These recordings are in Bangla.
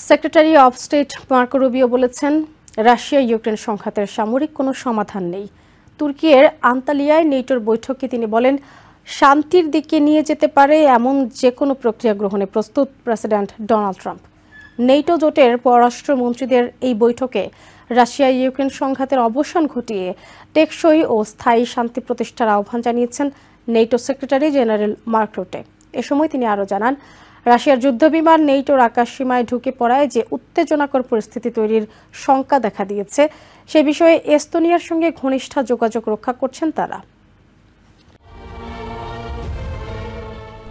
Secretary of state Marco Rubio বলেছেন, রাশিয়া ইউক্রেন সংঘাতের সামরিক কোনো সমাধান নেই। তুর্কির আন্তালিয়ায় নেটোর বৈঠকে তিনি বলেন, শান্তির দিকে নিয়ে যেতে পারে এমন যে কোনো প্রক্রিয়া গ্রহণে প্রস্তুত প্রেসিডেন্ট ডোনাল্ড ট্রাম্প। নেটো জোটের পররাষ্ট্রমন্ত্রীদের এই বৈঠকে রাশিয়া ইউক্রেন সংঘাতের অবসান ঘটিয়ে টেকসই ও স্থায়ী শান্তি প্রতিষ্ঠার আহ্বান জানিয়েছেন নেটো সেক্রেটারি জেনারেল মার্ক রুটে। এ সময় তিনি আরও জানান, রাশিয়ার যুদ্ধবিমান নেটোর আকাশসীমায় ঢুকে পড়ায় যে উত্তেজনাকর পরিস্থিতি তৈরির শঙ্কা দেখা দিয়েছে, সে বিষয়ে এস্তোনিয়ার সঙ্গে ঘনিষ্ঠ যোগাযোগ রক্ষা করছেন তারা।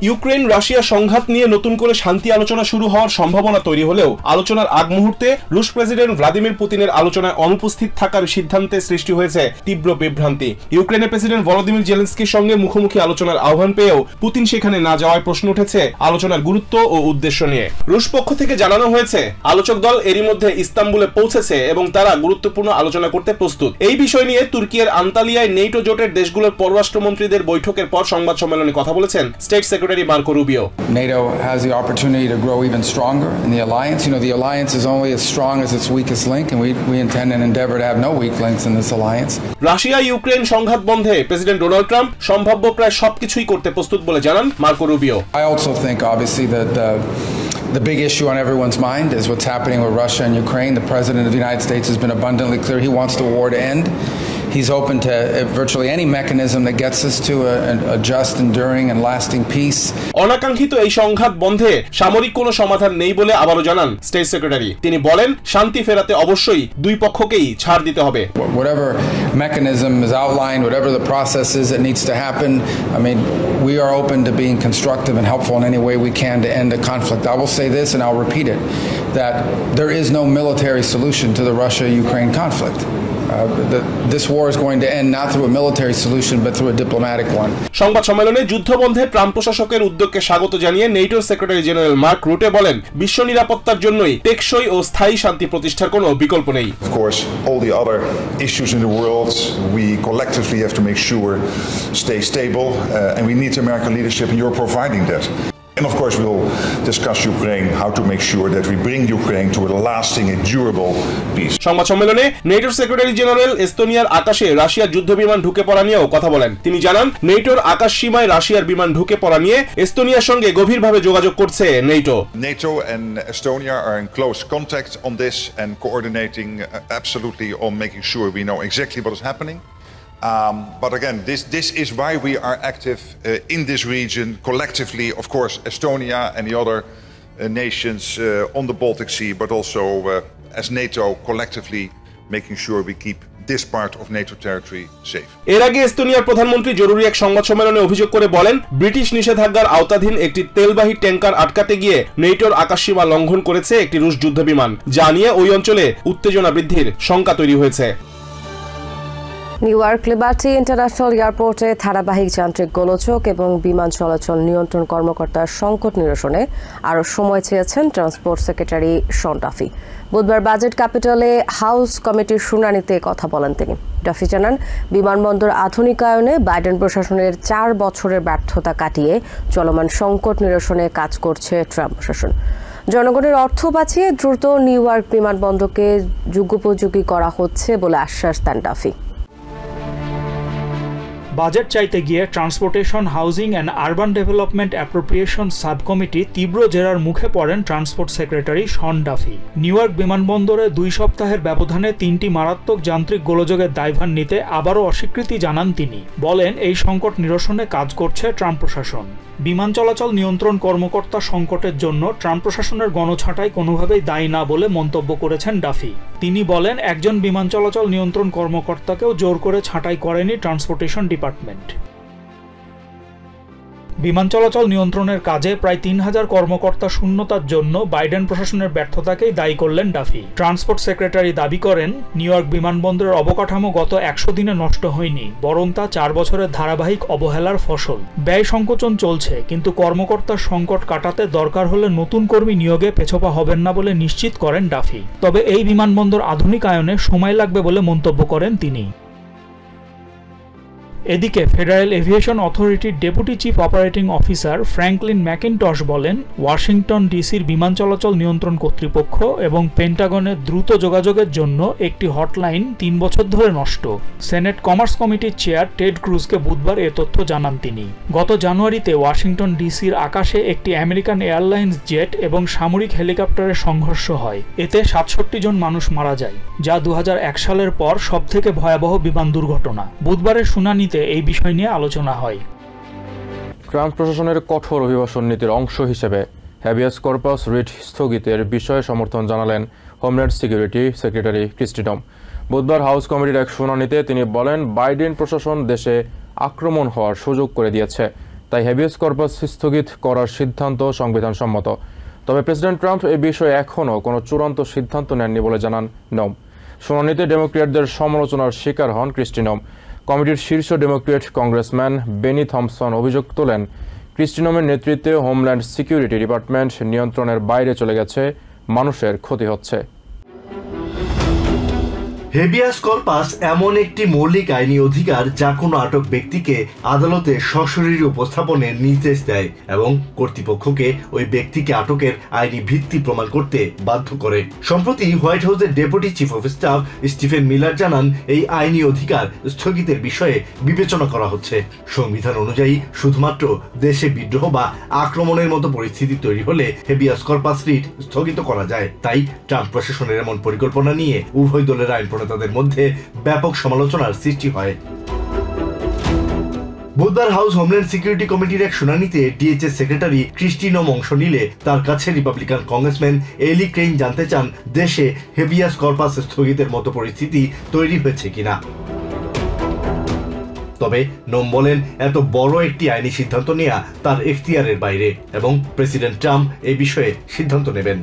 ইউক্রেন রাশিয়া সংঘাত নিয়ে নতুন করে শান্তি আলোচনা শুরু হওয়ার সম্ভাবনা তৈরি হলেও আলোচনার আগ মুহূর্তে রুশ প্রেসিডেন্ট ভ্লাদিমির পুতিনের আলোচনায় অনুপস্থিত থাকার সিদ্ধান্তে সৃষ্টি হয়েছে তীব্র বিভ্রান্তি। ইউক্রেনের প্রেসিডেন্ট ভলোদিমির জেলেনস্কির সঙ্গে মুখোমুখি আলোচনার আহ্বান পেয়েও পুতিন সেখানে না যাওয়ায় প্রশ্ন উঠেছে আলোচনার গুরুত্ব ও উদ্দেশ্য নিয়ে। রুশ পক্ষ থেকে জানানো হয়েছে, আলোচক দল এরই মধ্যে ইস্তাম্বুলে পৌঁছেছে এবং তারা গুরুত্বপূর্ণ আলোচনা করতে প্রস্তুত। এই বিষয় নিয়ে তুর্কির আন্তালিয়ায় নেটো জোটের দেশগুলোর পররাষ্ট্রমন্ত্রীদের বৈঠকের পর সংবাদ সম্মেলনে কথা বলেছেন state secretary Marco Rubio. NATO has the opportunity to grow even stronger in the alliance. You know, the alliance is only as strong as its weakest link, and we intend and endeavor to have no weak links in this alliance. Russia Ukraine সংঘাত বন্ধে প্রেসিডেন্ট ডোনাল্ড ট্রাম্প সম্ভাব্য প্রায় সবকিছুই করতে প্রস্তুত বলে জানান Marco Rubio. I also think obviously that the big issue on everyone's mind is what's happening with Russia and Ukraine. The President of the United States has been abundantly clear he wants the war to end. He's open to virtually any mechanism that gets us to a just, enduring and lasting peace. অনাকাঙ্ক্ষিত এই সংঘাত বন্ধে সামরিক কোনো সমাধান নেই বলে আবারও জানান স্টেট সেক্রেটারি। তিনি বলেন, শান্তি ফেরাতে অবশ্যই দুই পক্ষকেই ছাড় দিতে হবে। Whatever mechanism is outlined, whatever the process is that needs to happen, I mean, we are open to being constructive and helpful in any way we can to end the conflict. I will say this and I'll repeat it, that there is no military solution to the Russia-Ukraine conflict. This war is going to end not through a military solution but through a diplomatic one. সংবাদ সম্মেলনে যুদ্ধবন্ধে ট্রাম্প প্রশাসকের উদ্যোগকে স্বাগত জানিয়ে নেটোর সেক্রেটারি জেনারেল মার্ক রুটে বলেন, বিশ্ব নিরাপত্তার জন্যই টেকসই ও স্থায়ী শান্তি প্রতিষ্ঠার কোনো বিকল্প নেই। Of course, all the other issues in the world we collectively have to make sure stay stable, and we need American leadership, and you're providing that. And of course we'll discuss Ukraine, how to make sure that we bring Ukraine to a lasting and durable peace. সংবাদ সম্মেলনে নেটোর সেক্রেটারি জেনারেল এস্তোনিয়ার আকাশে রাশিয়ার যুদ্ধবিমান ঢুকে পড়া নিয়েও কথা বলেন। তিনি জানান, নেটোর আকাশ সীমায় রাশিয়ার বিমান ঢুকে পড়া নিয়ে এস্তোনিয়ার সঙ্গে গভীরভাবে যোগাযোগ করছে NATO. NATO and Estonia are in close contact on this and coordinating absolutely on making sure we know exactly what is happening. But again, this is why we are active in this region collectively. Of course, Estonia and the other nations on the Baltic Sea, but also as NATO collectively making sure we keep this part of NATO territory safe. এর আগে এস্তোনিয়ার প্রধানমন্ত্রী জরুরি এক সংবাদ সম্মেলনে অভিযোগ করে বলেন, ব্রিটিশ নিষেধাজ্ঞার আওতাধীন একটি তেলবাহী ট্যাঙ্কার আটকাতে গিয়ে নেটোর আকাশসীমা লঙ্ঘন করেছে একটি রুশ যুদ্ধবিমান, যা নিয়ে ওই অঞ্চলে উত্তেজনা বৃদ্ধির শঙ্কা তৈরি হয়েছে। নিউ ইয়র্ক লিবার্টি ইন্টারন্যাশনাল এয়ারপোর্টে ধারাবাহিক যান্ত্রিক গোলযোগ এবং বিমান চলাচল নিয়ন্ত্রণ কর্মকর্তার সংকট নিরসনে আরও সময় চেয়েছেন ট্রান্সপোর্ট সেক্রেটারি শন ডাফি। বুধবার বাজেট ক্যাপিটালে হাউস কমিটির শুনানিতে কথা বলেন তিনি। ডাফি জানান, বিমানবন্দর আধুনিকায়নে বাইডেন প্রশাসনের 4 বছরের ব্যর্থতা কাটিয়ে চলমান সংকট নিরসনে কাজ করছে ট্রাম্প প্রশাসন। জনগণের অর্থ বাঁচিয়ে দ্রুত নিউ ইয়র্ক বিমানবন্দরকে যুগোপযোগী করা হচ্ছে বলে আশ্বাস দেন ডাফি। বাজেট চাইতে গিয়ে transportation, housing and urban development appropriation subcommittee তীব্র জেরার মুখে পড়েন transport secretary Sean Duffy. New York বিমানবন্দরে 2 সপ্তাহের ব্যবধানে 3টি মারাত্মক যান্ত্রিক গোলযোগের দায়ভার নিতে আবারও অস্বীকৃতি জানান তিনি। বলেন, এই সংকট নিরসনে কাজ করছে ট্রাম্প প্রশাসন। বিমান চলাচল নিয়ন্ত্রণ কর্মকর্তা সংকটের জন্য ট্রাম্প প্রশাসনের গণছাঁটাই কোনোভাবেই দায়ী না বলে মন্তব্য করেছেন ডাফি। তিনি বলেন, একজন বিমান চলাচল নিয়ন্ত্রণ কর্মকর্তাকেও জোর করে ছাঁটাই করেনি ট্রান্সপোর্টেশন ডিপার্টমেন্ট। বিমান চলাচল নিয়ন্ত্রণের কাজে প্রায় 3000 কর্মকর্তা শূন্যতার জন্য বাইডেন প্রশাসনের ব্যর্থতাকেই দায়ী করলেন ডাফি। ট্রান্সপোর্ট সেক্রেটারি দাবি করেন, নিউ ইয়র্ক বিমানবন্দরের অবকাঠামো গত 100 দিনে নষ্ট হয়নি, বরং তা 4 বছরের ধারাবাহিক অবহেলার ফসল। ব্যয় সংকোচন চলছে, কিন্তু কর্মকর্তার সংকট কাটাতে দরকার হলে নতুন কর্মী নিয়োগে পেছপা হবেন না বলে নিশ্চিত করেন ডাফি। তবে এই বিমানবন্দর আধুনিকায়নে সময় লাগবে বলে মন্তব্য করেন তিনি। এদিকে ফেডারেল এভিয়েশন অথরিটির deputy chief operating officer Franklin Macintosh বলেন, ওয়াশিংটন ডিসির বিমান চলাচল নিয়ন্ত্রণ কর্তৃপক্ষ এবং পেন্টাগনের দ্রুত যোগাযোগের জন্য একটি হটলাইন ৩ বছর ধরে নষ্ট। সেনেট কমার্স কমিটির চেয়ার টেড ক্রুজকে বুধবার এ তথ্য জানান তিনি। গত জানুয়ারিতে ওয়াশিংটন ডিসির আকাশে একটি আমেরিকান এয়ারলাইন্স জেট এবং সামরিক হেলিকপ্টারের সংঘর্ষ হয়। এতে ৬৭ জন মানুষ মারা যায়, যা ২০০১ সালের পর সবথেকে ভয়াবহ বিমান দুর্ঘটনা। বুধবারের শুনানিতে এই বিষয় নিয়ে আলোচনা হয়। ট্রাম্প প্রশাসনের কঠোর অভিবাসন নীতির অংশ হিসেবে হ্যাবিয়াস কর্পাস রিট স্থগিতের বিষয়ে সমর্থন জানালেন হোমল্যান্ড সিকিউরিটি সেক্রেটারি ক্রিস্টি নম। বুধবার হাউস কমিটির এক শুনানিতে তিনি বলেন, বাইডেন প্রশাসন দেশে আক্রমণ হওয়ার সুযোগ করে দিয়েছে, তাই হ্যাবিয়াস কর্পাস স্থগিত করার সিদ্ধান্ত সংবিধানসম্মত। তবে প্রেসিডেন্ট ট্রাম্প এ বিষয়ে এখনও কোনো চূড়ান্ত সিদ্ধান্ত নেননি বলে জানান নম। শুনানিতে ডেমোক্র্যাটদের সমালোচনার শিকার হন ক্রিস্টি নম। কমিটির শীর্ষ ডেমোক্র্যাট কংগ্রেসম্যান বেনি থমসন অভিযোগ তোলেন, ক্রিস্টি নমের নেতৃত্বে হোমল্যান্ড সিকিউরিটি ডিপার্টমেন্ট নিয়ন্ত্রণের বাইরে চলে গেছে, মানুষের ক্ষতি হচ্ছে। হেবিয়াস কর্পাস এমন একটি মৌলিক আইনি অধিকার যা কোনো আটক ব্যক্তিকে আদালতে সশরীরে উপস্থাপনের নির্দেশ দেয় এবং কর্তৃপক্ষকে ওই ব্যক্তিকে আটকের আইনি ভিত্তি প্রমাণ করতে বাধ্য করে। সম্প্রতি হোয়াইট হাউসের deputy chief of staff Stephen Miller জানান, এই আইনি অধিকার স্থগিতের বিষয়ে বিবেচনা করা হচ্ছে। সংবিধান অনুযায়ী শুধুমাত্র দেশে বিদ্রোহ বা আক্রমণের মতো পরিস্থিতি তৈরি হলে হেবিয়াস কর্পাস রিট স্থগিত করা যায়। তাই ট্রাম্প প্রশাসনের এমন পরিকল্পনা নিয়ে উভয় দলের আইন তাদের মধ্যে ব্যাপক সমালোচনার সৃষ্টি হয়। বুধবার হাউস হোমল্যান্ড সিকিউরিটি কমিটির এক শুনানিতে ডিএচএস সেক্রেটারি ক্রিস্টি নম অংশ নিলে তার কাছে রিপাবলিকান কংগ্রেসম্যান এলি ক্রেইন জানতে চান, দেশে হেবিয়াস কর্পাস স্থগিতের মতো পরিস্থিতি তৈরি হয়েছে কিনা। তবে নোম বলেন, এত বড় একটি আইনি সিদ্ধান্ত নেওয়া তার এখতিয়ারের বাইরে এবং প্রেসিডেন্ট ট্রাম্প এই বিষয়ে সিদ্ধান্ত নেবেন।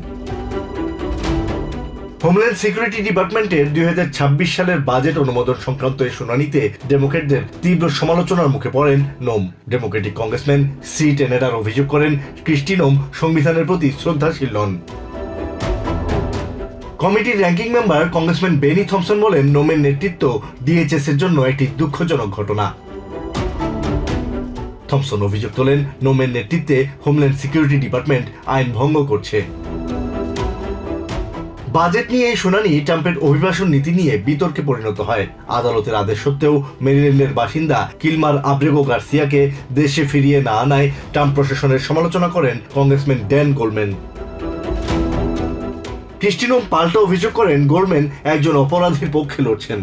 হোমল্যান্ড সিকিউরিটি ডিপার্টমেন্টের ২০২৬ সালের বাজেট অনুমোদন সংক্রান্ত এই শুনানিতে ডেমোক্র্যাটদের তীব্র সমালোচনার মুখে পড়েন নোম। ডেমোক্রেটিক কংগ্রেসম্যান সি টেনেডার অভিযোগ করেন, ক্রিস্টি নোম সংবিধানের প্রতি শ্রদ্ধাশীল নন। কমিটির র্যাঙ্কিং মেম্বার কংগ্রেসম্যান বেনি থমসন বলেন, নোমের নেতৃত্ব ডিএচএস এর জন্য একটি দুঃখজনক ঘটনা। থমসন অভিযোগ তোলেন, নোমের নেতৃত্বে হোমল্যান্ড সিকিউরিটি ডিপার্টমেন্ট আইন ভঙ্গ করছে। বাজেট নিয়ে এই শুনানি ট্রাম্পের অভিবাসন নীতি নিয়ে বিতর্কে পরিণত হয়। আদালতের আদেশ সত্ত্বেও মেরিল্যান্ডের বাসিন্দা কিলমার আব্রেগো গার্সিয়াকে দেশে ফিরিয়ে না আনায় ট্রাম্প প্রশাসনের সমালোচনা করেন কংগ্রেসম্যান ড্যান গোল্ডম্যান। ক্রিস্টি নোম পাল্টা অভিযোগ করেন, গোল্ডম্যান একজন অপরাধীর পক্ষে লড়ছেন।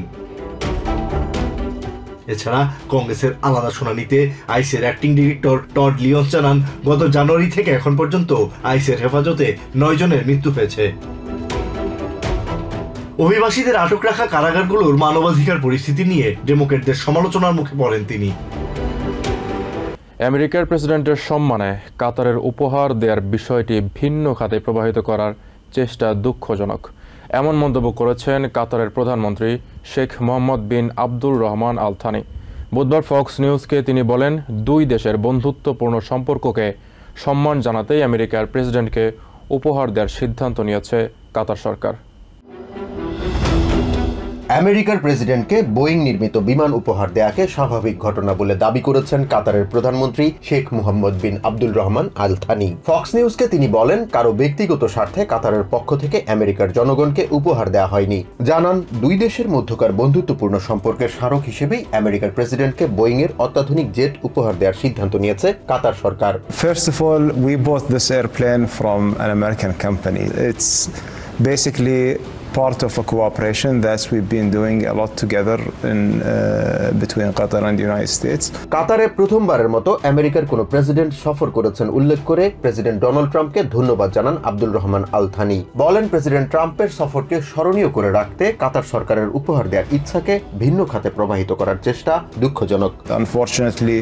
এছাড়া কংগ্রেসের আলাদা শুনানিতে আইসের অ্যাক্টিং ডিরেক্টর টড লিওন্স জানান, গত জানুয়ারি থেকে এখন পর্যন্ত আইসের হেফাজতে ৯ জনের মৃত্যু হয়েছে। অভিবাসীদের আটক রাখা কারাগারগুলোর মানবাধিকার পরিস্থিতি নিয়ে ডেমোক্র্যাটদের সমালোচনার মুখে পড়েন তিনি। আমেরিকার প্রেসিডেন্টের সম্মানে কাতারের উপহার দেওয়ার বিষয়টি ভিন্ন খাতে প্রবাহিত করার চেষ্টা দুঃখজনক, এমন মন্তব্য করেছেন কাতারের প্রধানমন্ত্রী Sheikh Mohammed bin Abdul Rahman Al Thani. বুধবার ফক্স নিউজকে তিনি বলেন, দুই দেশের বন্ধুত্বপূর্ণ সম্পর্ককে সম্মান জানাতেই আমেরিকার প্রেসিডেন্টকে উপহার দেওয়ার সিদ্ধান্ত নিয়েছে কাতার সরকার। আমেরিকার প্রেসিডেন্টকে বোয়িং নির্মিত বিমান উপহার দেয়াকে স্বাভাবিক ঘটনা বলে দাবি করেছেন কাতারের প্রধানমন্ত্রী Sheikh Mohammed bin Abdul Rahman Al Thani. Fox নিউজকে তিনি বলেন, কারো ব্যক্তিগত স্বার্থে কাতারের পক্ষ থেকে আমেরিকার জনগণকে উপহার দেওয়া হয়নি। জানান, দুই দেশের মধ্যকার বন্ধুত্বপূর্ণ সম্পর্কের স্মারক হিসেবেই আমেরিকার প্রেসিডেন্টকে বোয়িং এর অত্যাধুনিক জেট উপহার দেওয়ার সিদ্ধান্ত নিয়েছে কাতার সরকার। First of all, we bought this airplane from an American company. It's basically part of a cooperation that we've been doing a lot together in between Qatar and the United States. কাতারে প্রথমবারের মতো আমেরিকার কোনো প্রেসিডেন্ট সফর করেছেন উল্লেখ করে প্রেসিডেন্ট ডোনাল্ড ট্রাম্পকে ধন্যবাদ জানান আব্দুল রহমান আল থানি। বলেন, প্রেসিডেন্ট ট্রাম্পের সফরকে স্মরণীয় করে রাখতে কাতার সরকারের উপহার দেওয়ার ইচ্ছাকে ভিন্ন খাতে প্রবাহিত করার চেষ্টা দুঃখজনক। Unfortunately,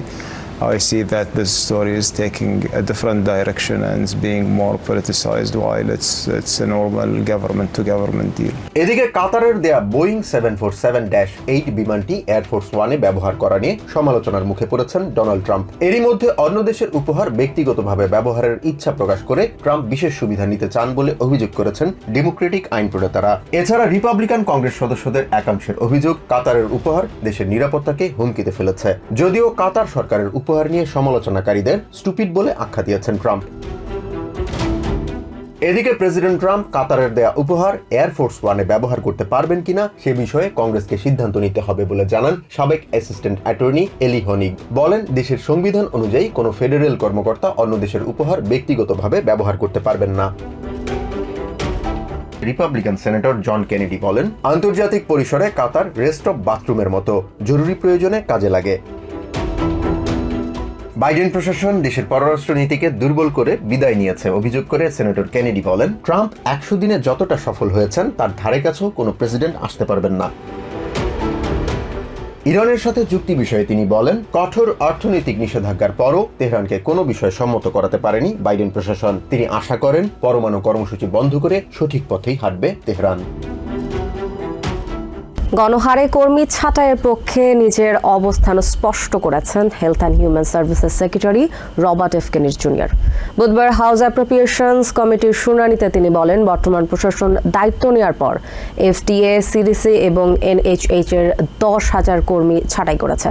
I see that this story is taking a different direction and is being more politicized while it's a normal government-to-government deal. এদিকে কাতারের দেয়া বোয়িং 747-8 বিমানটি এয়ারফোর্স ওয়ানে ব্যবহার করা নিয়ে সমালোচনার মুখে পড়েছেন ডোনাল্ড ট্রাম্প। এরই মধ্যে অন্য দেশের উপহার ব্যক্তিগতভাবে ব্যবহারের ইচ্ছা প্রকাশ করে ট্রাম্প বিশেষ সুবিধা নিতে চান বলে অভিযোগ করেছেন ডেমোক্রেটিক আইন প্রণেতারা। এছাড়া রিপাবলিকান কংগ্রেস সদস্যদের একাংশের অভিযোগ কাতারের উপহার দেশের নিরাপত্তাকে হুমকিতে ফেলেছে। যদিও কাতার সরকারের উপহার নিয়ে সমালোচনাকারীদের স্টুপিড বলে আখ্যা দিয়েছেন ট্রাম্প। এদিকে প্রেসিডেন্ট ট্রাম্প কাতারের দেয়া উপহার এয়ারফোর্স ওয়ানে ব্যবহার করতে পারবেন কিনা সে বিষয়ে কংগ্রেসকে সিদ্ধান্ত নিতে হবে বলে জানান সাবেক অ্যাসিস্ট্যান্ট অ্যাটর্নি এলি হনিগ। বলেন, দেশের সংবিধান অনুযায়ী কোনো ফেডারেল কর্মকর্তা অন্য দেশের উপহার ব্যক্তিগতভাবে ব্যবহার করতে পারবেন না। রিপাবলিকান সেনেটর জন কেনেডি বলেন, আন্তর্জাতিক পরিসরে কাতার রেস্ট অফ বাথরুমের মতো জরুরি প্রয়োজনে কাজে লাগে। বাইডেন প্রশাসন দেশের পররাষ্ট্র নীতিকে দুর্বল করে বিদায় নিয়েছে অভিযোগ করে সেনেটর কেনেডি বলেন, ট্রাম্প 100 দিনে যতটা সফল হয়েছেন তার ধারে কাছেও কোনো প্রেসিডেন্ট আসতে পারবেন না। ইরানের সাথে চুক্তি বিষয়ে তিনি বলেন, কঠোর অর্থনৈতিক নিষেধাজ্ঞার পরও তেহরানকে কোনো বিষয়ে সম্মত করাতে পারেনি বাইডেন প্রশাসন। তিনি আশা করেন পরমাণু কর্মসূচি বন্ধ করে সঠিক পথেই হাঁটবে তেহরান। গণহারে কর্মী ছাঁটাইয়ের পক্ষে নিজের অবস্থান স্পষ্ট করেছেন health and human services secretary Robert F Kennedy junior. বুধবার হাউস অ্যাপ্রোপ্রিয়েশনস কমিটির শুনানিতে তিনি বলেন, বর্তমান প্রশাসন দায়িত্ব নেওয়ার পর এফডিএ, সিডিসি এবং এনএইচএইচ এর 10,000 কর্মী ছাঁটাই করেছে।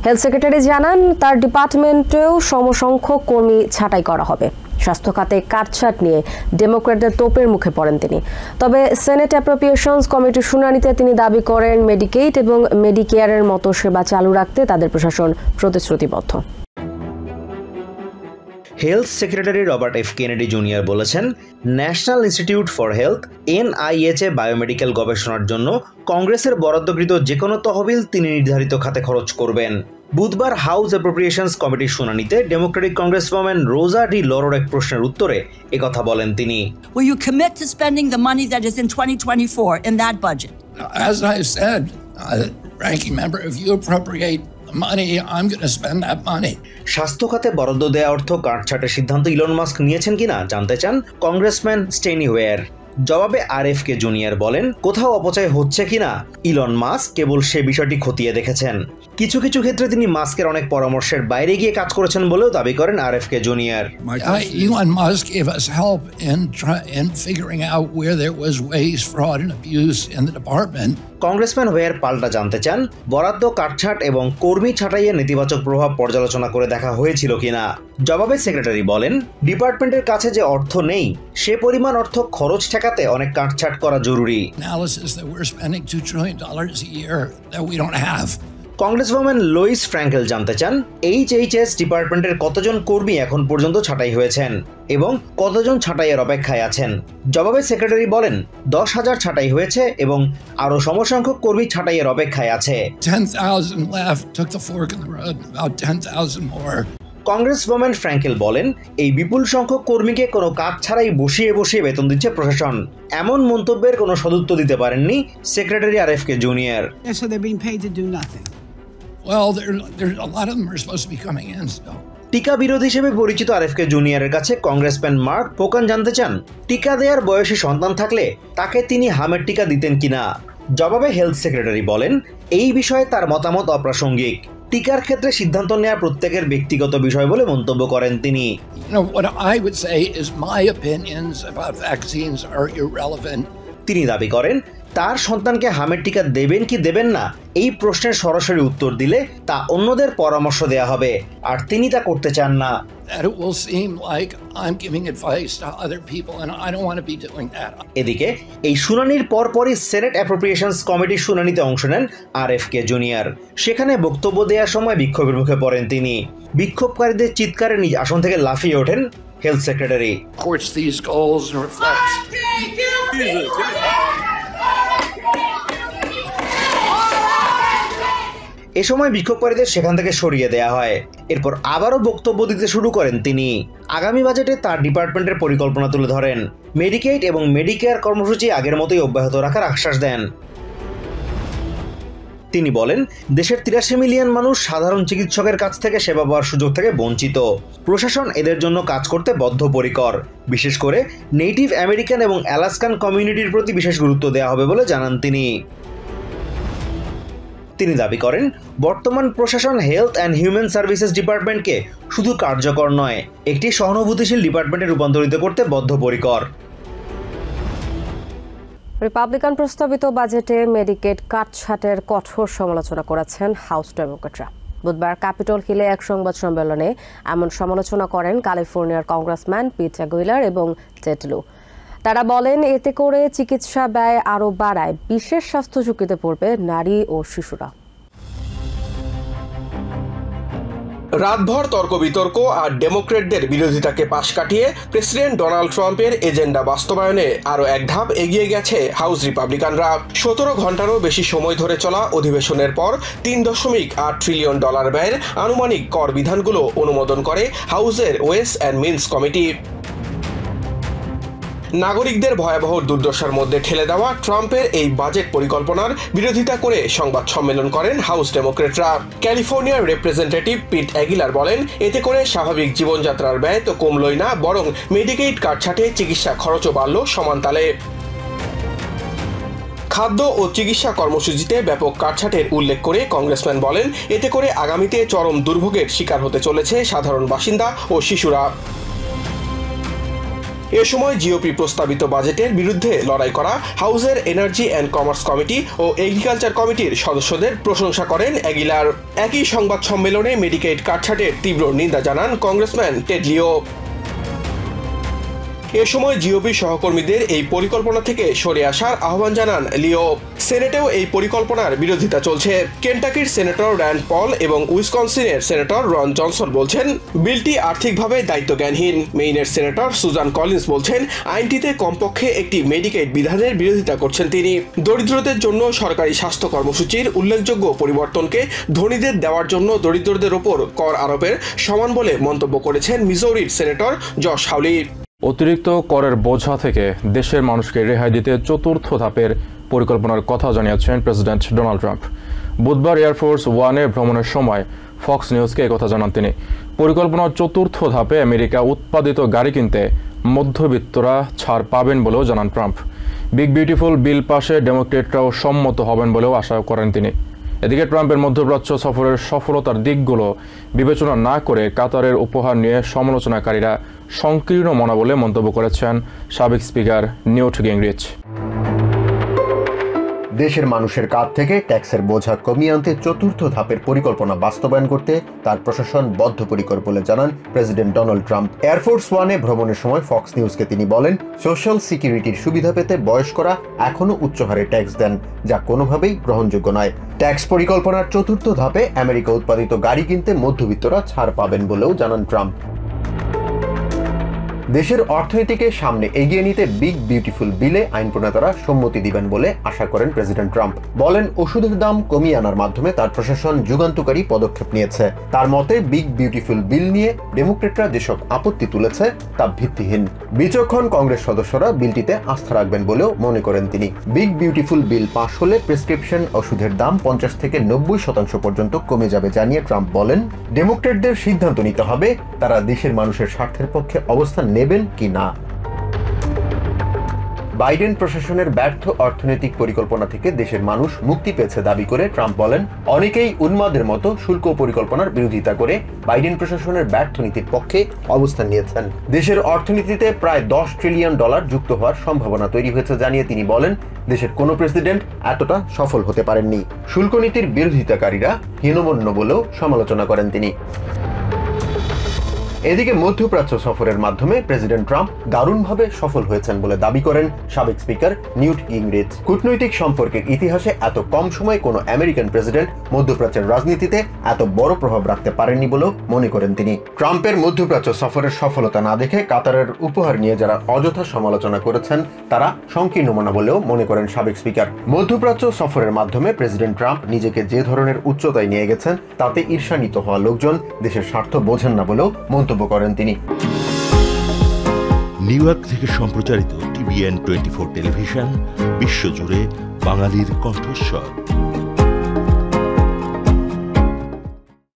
হেলথ সেক্রেটারি জানান, তার ডিপার্টমেন্টেও সমসংখ্যক কর্মী ছাঁটাই করা হবে। স্বাস্থ্য খাতে কাটছাট নিয়ে ডেমোক্র্যাটদের তোপের মুখে পড়েন তিনি। তবে সেনেট অ্যাপ্রোপ্রিয়েশনস কমিটির শুনানিতে তিনি দাবি করেন, মেডিকেইড এবং মেডিকেয়ারের মতো সেবা চালু রাখতে তাদের প্রশাসন প্রতিশ্রুতিবদ্ধ। Health secretary Robert F Kennedy Junior বলেছেন, National Institute for Health NIH biomedical গবেষণার জন্য কংগ্রেসের বরাদ্দকৃত যে কোনো তহবিল তিনি নির্ধারিত খাতে খরচ করবেন। বুধবার হাউস অ্যাপ্রোপ্রিয়েশনস কমিটির শুনানিতে ডেমোক্রেটিক কংগ্রেসম্যান রোজা ডি লরোর এক প্রশ্নের উত্তরে একথা বলেন তিনি। Will you commit to spending the money that is in 2024 in that budget? As I said, ranking member, if you appropriate money, I'm going to spend that money. স্বাস্থ্য খাতে বরাদ্দ দেওয়া অর্থ কাটছাটের সিদ্ধান্ত ইলন মাস্ক নিয়েছেন কিনা জানতে চান কংগ্রেসম্যান স্টেনি ওয়্যার। জবাবে আরএফকে জুনিয়র বলেন, কোথাও অপচয় হচ্ছে কিনা ইলন মাস্ক কেবল সে বিষয়টি খতিয়ে দেখেছেন। কিছু কিছু ক্ষেত্রে তিনি মাস্কের অনেক পরামর্শের বাইরে গিয়ে কাজ করেছেন বলেও দাবি করেন আরএফকে junior. Elon Musk gave us help in figuring out where there was waste, fraud and abuse in the department. Congressman ওয়্যার পাল্টা জানতে চান, বরাদ্দ কাটছাট এবং কর্মী ছাঁটাইয়ের নেতিবাচক প্রভাব পর্যালোচনা করে দেখা হয়েছিল কিনা। জবাবে সেক্রেটারি বলেন, ডিপার্টমেন্টের কাছে যে অর্থ নেই সে পরিমাণ অর্থ খরচ ঠেকাতে অনেক কাটছাট করা জরুরি। কংগ্রেসম্যান লুইস ফ্র্যাঙ্কেল জানতে চান, এইচএইচএস ডিপার্টমেন্টের কতজন কর্মী এখন পর্যন্ত ছাঁটাই হয়েছেন এবং কতজন ছাঁটাইয়ের অপেক্ষায় আছেন। জবাবে সেক্রেটারি বলেন, 10,000 ছাঁটাই হয়েছে এবং আরও সমসংখ্যক কর্মী ছাঁটাইয়ের অপেক্ষায় আছে। 10,000 left, took the fork in the road, about 10,000 more. Congressman Frankl বলেন, এই বিপুল সংখ্যক কর্মীকে কোনো কাজ ছাড়াই বসিয়ে বসিয়ে বেতন দিচ্ছে প্রশাসন। এমন মন্তব্যের কোনো সদুত্তর দিতে পারেননি secretary RFK Junior. So they're being paid to do nothing. Well, there's a lot of them are supposed to be coming in still. টিকা বিরোধী হিসেবে পরিচিত আরএফকে জুনিয়রের কাছে কংগ্রেসম্যান মার্ক পোকান জানতে চান, টিকা দেওয়ার বয়সী সন্তান থাকলে তাকে তিনি হামের টিকা দিতেন কিনা। জবাবে হেলথ সেক্রেটারি বলেন, এই বিষয়ে তার মতামত অপ্রাসঙ্গিক। টিকার ক্ষেত্রে সিদ্ধান্ত নেওয়া প্রত্যেকের ব্যক্তিগত বিষয় বলে মন্তব্য করেন তিনি। What I would say is my opinions about vaccines are irrelevant. তিনি দাবি করেন, তার সন্তানকে হামের টিকা দেবেন কি দেবেন না এই প্রশ্নের সরাসরি উত্তর দিলে তা অন্যদের পরামর্শ দেয়া হবে, আর তিনি তা করতে চান না। It will seem like I'm giving advice to other people and I don't want to be doing that. এদিকে এই শুনানির পরপরই সেনেট অ্যাপ্রোপ্রিয়েশনস কমিটির শুনানিতে অংশ নেন আরএফকে জুনিয়র। সেখানে বক্তব্য দেওয়ার সময় বিক্ষোভের মুখে পড়েন তিনি। বিক্ষোভকারীদের চিৎকারে নিজ আসন থেকে লাফিয়ে ওঠেন health secretary. These goals reflect এ সময় বিক্ষোভকারীদের সেখান থেকে সরিয়ে দেয়া হয়। এরপর আবারও বক্তব্য দিতে শুরু করেন তিনি। আগামী বাজেটে তার ডিপার্টমেন্টের পরিকল্পনা তুলে ধরেন। মেডিকেইড এবং মেডিকেয়ার কর্মসূচি আগের মতোই অব্যাহত রাখার আশ্বাস দেন। তিনি বলেন, দেশের ৮৩ মিলিয়ন মানুষ সাধারণ চিকিৎসকের কাছ থেকে সেবা পাওয়ার সুযোগ থেকে বঞ্চিত। প্রশাসন এদের জন্য কাজ করতে বদ্ধপরিকর। বিশেষ করে নেটিভ আমেরিকান এবং অ্যালাস্কান কমিউনিটির প্রতি বিশেষ গুরুত্ব দেওয়া হবে বলে জানান তিনি। তিনি দাবি করেন, বর্তমান প্রশাসন হেলথ অ্যান্ড হিউম্যান সার্ভিসেস ডিপার্টমেন্টকে শুধু কার্যকর নয়, একটি সহানুভূতিশীল ডিপার্টমেন্টে রূপান্তরিত করতে বদ্ধপরিকর। রিপাবলিকান প্রস্তাবিত বাজেটে মেডিকেড কাটছাঁটের কঠোর সমালোচনা করেছেন হাউস ডেমোক্রেটরা। বুধবার ক্যাপিটল হিলে এক সংবাদ সম্মেলনে এমন সমালোচনা করেন ক্যালিফোর্নিয়ার কংগ্রেসম্যান পিট অ্যাগুইলার এবং টেড লু। তারা বলেন, এতে করে চিকিৎসা ব্যয় আরও বাড়ায়, বিশেষ স্বাস্থ্য ঝুঁকিতে পড়বে নারী ও শিশুরা। রাতভর তর্ক বিতর্ক আর ডেমোক্রেটদের বিরোধিতাকে পাশ কাটিয়ে প্রেসিডেন্ট ডোনাল্ড ট্রাম্পের এজেন্ডা বাস্তবায়নে আরও এক ধাপ এগিয়ে গেছে হাউস রিপাবলিকানরা। ১৭ ঘন্টারও বেশি সময় ধরে চলা অধিবেশনের পর $৩.৮ ট্রিলিয়ন ব্যয়ের আনুমানিক কর বিধানগুলো অনুমোদন করে হাউসের ওয়েস অ্যান্ড মিনস কমিটি। নাগরিকদের ভয়াবহ দুর্দশার মধ্যে ঠেলে দেওয়া ট্রাম্পের এই বাজেট পরিকল্পনার বিরোধিতা করে সংবাদ সম্মেলন করেন হাউস ডেমোক্রেটরা। ক্যালিফোর্নিয়ার রিপ্রেজেন্টেটিভ পিট অ্যাগুইলার বলেন, এতে করে স্বাভাবিক জীবনযাত্রার ব্যয় তো কমলই না, বরং মেডিকেড কাটছাঁটে চিকিৎসা খরচও বাড়ল সমান তালে। খাদ্য ও চিকিৎসা কর্মসূচিতে ব্যাপক কাটছাঁটের উল্লেখ করে কংগ্রেসম্যান বলেন, এতে করে আগামীতে চরম দুর্ভোগের শিকার হতে চলেছে সাধারণ বাসিন্দা ও শিশুরা। এ সময় জিওপি প্রস্তাবিত বাজেটের বিরুদ্ধে লড়াই করা হাউসের এনার্জি অ্যান্ড কমার্স কমিটি ও এগ্রিকালচার কমিটির সদস্যদের প্রশংসা করেন অ্যাগুইলার। একই সংবাদ সম্মেলনে মেডিকেড কাটছাঁটের তীব্র নিন্দা জানান কংগ্রেসম্যান টেড লিও। এ সময় জিওপি সহকর্মীদের এই পরিকল্পনা থেকে সরে আসার আহ্বান জানান লিও। সেনেটেও এই পরিকল্পনার বিরোধিতা চলছে। কেন্টাকির সেনেটর র্যান্ড পল এবং উইসকনসিনের সেনেটর রন জনসন বলছেন, বিলটি আর্থিকভাবে দায়িত্বজ্ঞানহীন। মেইনের সেনেটর সুজান কলিন্স বলছেন, আইনটিতে কমপক্ষে একটি মেডিকেড বিধানের বিরোধিতা করছেন তিনি। দরিদ্রদের জন্য সরকারি স্বাস্থ্য কর্মসূচির উল্লেখযোগ্য পরিবর্তনকে ধনীদের দেওয়ার জন্য দরিদ্রদের ওপর কর আরোপের সমান বলে মন্তব্য করেছেন মিজৌরির সেনেটর জশ হাউলি। অতিরিক্ত করের বোঝা থেকে দেশের মানুষকে রেহাই দিতে চতুর্থ ধাপের পরিকল্পনার কথা জানিয়েছেন প্রেসিডেন্ট ডোনাল্ড ট্রাম্প। বুধবার এয়ারফোর্স ওয়ানে ভ্রমণের সময় ফক্স নিউজকে একথা জানান তিনি। পরিকল্পনার চতুর্থ ধাপে আমেরিকা উৎপাদিত গাড়ি কিনতে মধ্যবিত্তরা ছাড় পাবেন বলেও জানান ট্রাম্প। বিগ বিউটিফুল বিল পাশে ডেমোক্রেটরাও সম্মত হবেন বলেও আশা করেন তিনি। এদিকে ট্রাম্পের মধ্যপ্রাচ্য সফরের সফলতার দিকগুলো বিবেচনা না করে কাতারের উপহার নিয়ে সমালোচনাকারীরা সংকীর্ণ মনা বলে মন্তব্য করেছেন সাবেক স্পিকার নিউট গিংরিচ। দেশের মানুষের কাঁধ থেকে ট্যাক্সের বোঝা কমিয়ে আনতে চতুর্থ ধাপের পরিকল্পনা বাস্তবায়ন করতে তার প্রশাসন বদ্ধপরিকর বলে জানান প্রেসিডেন্ট ডোনাল্ড ট্রাম্প। এয়ারফোর্স ওয়ানে ভ্রমণের সময় ফক্স নিউজকে তিনি বলেন, সোশ্যাল সিকিউরিটির সুবিধা পেতে বয়স্করা এখনও উচ্চ হারে ট্যাক্স দেন, যা কোনোভাবেই গ্রহণযোগ্য নয়। ট্যাক্স পরিকল্পনার চতুর্থ ধাপে আমেরিকা উৎপাদিত গাড়ি কিনতে মধ্যবিত্তরা ছাড় পাবেন বলেও জানান ট্রাম্প। দেশের অর্থনীতিকে সামনে এগিয়ে নিতে বিগ বিউটিফুল বিলে আইন প্রণেতারা সম্মতি দিবেন বলে আশা করেন প্রেসিডেন্ট ট্রাম্প। বলেন, ওষুধের দাম কমিয়ে আনার মাধ্যমে তার প্রশাসন যুগান্তকারী পদক্ষেপ নিয়েছে। তার মতে বিগ বিউটিফুল বিল নিয়ে ডেমোক্রেটরা যেসব আপত্তি তুলেছে তা ভিত্তিহীন। বিচক্ষণ কংগ্রেস সদস্যরা বিলটিতে আস্থা রাখবেন বলেও মনে করেন তিনি। বিগ বিউটিফুল বিল পাশ হলে প্রেসক্রিপশন ওষুধের দাম 50 থেকে 90% পর্যন্ত কমে যাবে জানিয়ে ট্রাম্প বলেন, ডেমোক্রেটদের সিদ্ধান্ত নিতে হবে তারা দেশের মানুষের স্বার্থের পক্ষে অবস্থান নেবেন কি না। বাইডেন প্রশাসনের ব্যর্থ অর্থনৈতিক পরিকল্পনা থেকে দেশের মানুষ মুক্তি পেয়েছে দাবি করে ট্রাম্প বলেন, অনেকেই উন্মাদের মতো শুল্ক পরিকল্পনার বিরোধিতা করে বাইডেন প্রশাসনের ব্যর্থ নীতির পক্ষে অবস্থান নিয়েছেন। দেশের অর্থনীতিতে প্রায় $10 ট্রিলিয়ন যুক্ত হওয়ার সম্ভাবনা তৈরি হয়েছে জানিয়ে তিনি বলেন, দেশের কোনো প্রেসিডেন্ট এতটা সফল হতে পারেননি। শুল্ক নীতির বিরোধিতাকারীরা হীনমন্য বলেও সমালোচনা করেন তিনি। এদিকে মধ্যপ্রাচ্য সফরের মাধ্যমে প্রেসিডেন্ট ট্রাম্প দারুণভাবে সফল হয়েছেন বলে দাবি করেন সাবেক স্পিকার নিউট গিংরিচ। কূটনৈতিক সম্পর্কের ইতিহাসে এত কম সময়ে কোনো আমেরিকান প্রেসিডেন্ট মধ্যপ্রাচ্যের রাজনীতিতে এত বড় প্রভাব রাখতে পারেননি বলেও মনে করেন তিনি। ট্রাম্পের মধ্যপ্রাচ্য সফরের সফলতা না দেখে কাতারের উপহার নিয়ে যারা অযথা সমালোচনা করেছেন তারা সংকীর্ণ মনা বলেও মনে করেন সাবেক স্পিকার। মধ্যপ্রাচ্য সফরের মাধ্যমে প্রেসিডেন্ট ট্রাম্প নিজেকে যে ধরনের উচ্চতায় নিয়ে গেছেন তাতে ঈর্ষান্বিত হওয়া লোকজন দেশের স্বার্থ বোঝেন না বলেও মন্তব্য করেন তিনি। নিউ ইয়র্ক থেকে সম্প্রচারিত TVN 24 টেলিভিশন বিশ্বজুড়ে বাঙালির কণ্ঠস্বর।